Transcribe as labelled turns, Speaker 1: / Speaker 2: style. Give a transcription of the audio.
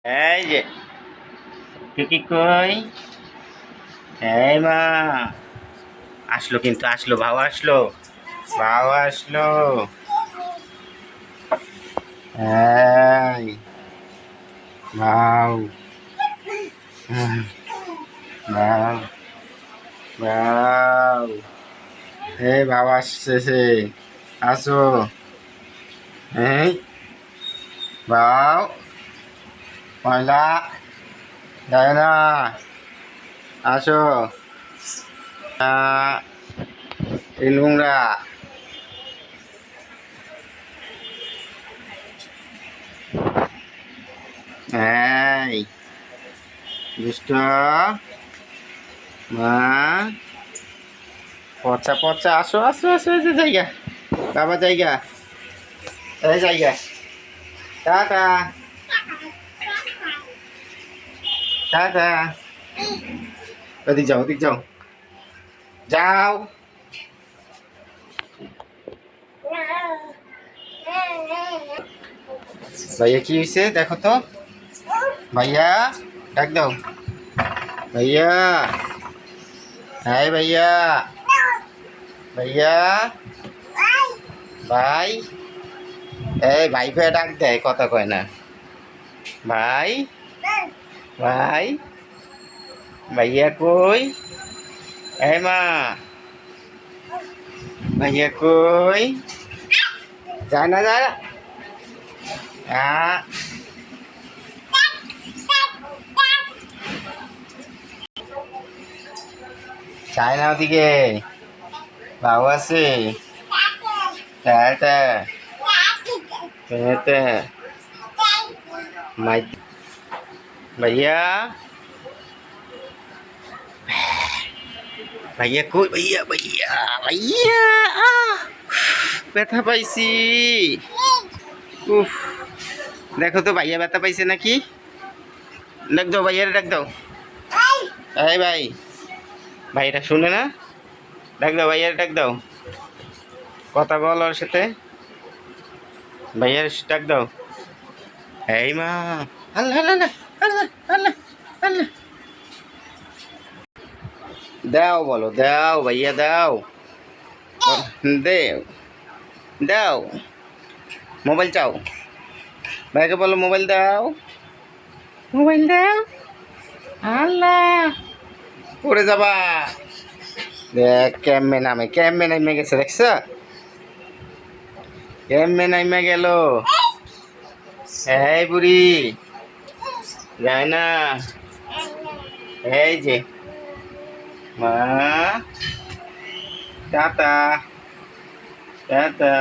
Speaker 1: এই যে টুকি কই, এই মা আসলো, কিন্তু আসলো, ভাও আসলো, ভাও আসলো। এই ভাও, ভাও, ভাও, এই ভাও আসছে, আসো। এই ভাও, ময়লা যায় না, আসো। এই নোংরা, এই দুষ্ট মা, পচা পচা, আসো আসো আসো, এই যে জায়গা, বাবা জায়গা, এই জায়গা, টাটা টাটা, ওদিক যাও, ওদিক যাও, যাও। ভাইয়া কি হয়েছে দেখো তো, ভাইয়া ডাক দাও, ভাইয়া, হ্যাঁ ভাইয়া, ভাইয়া, ভাই, এই ভাই ভাই ডাক দেয়, কথা কয় না, ভাই, ভাই, ভাইয়া কই, এই মা, ভাইয়া কই, যায় না, যায় না, আ, যায় না ওদিকে, বাবু আছে, টাটা, টাটা, মাই, ভাইয়া, ভাইয়া কই, ভাইয়া ভাইয়া ভাইয়া, ব্যথা পাইছি, উফ, দেখো তো ভাইয়া ব্যথা পাইছে নাকি, ডাক দাও ভাইয়ারে, ডাক দাও, এই ভাই, ভাইটা শুনে না, ডাক দাও ভাইয়ারে, ডাক দাও, কথা বল ওর সাথে, ভাইয়ার ডাক দাও, এই মা, আল্লাহ আল্লাহ আল্লাহ আল্লাহ আল্লাহ, দাও বলো, দাও ভাইয়া দাও, দেও, দাও, মোবাইল চাও, ভাইকে বলো মোবাইল দাও, মোবাইল দাও, আল্লাহ পড়ে যাবা, দেখ কেমনে নামে গেছে, দেখছ, কেমনে নামে গেল, এই বুড়ি যায় না, এই যে মা, টাটা টাটা।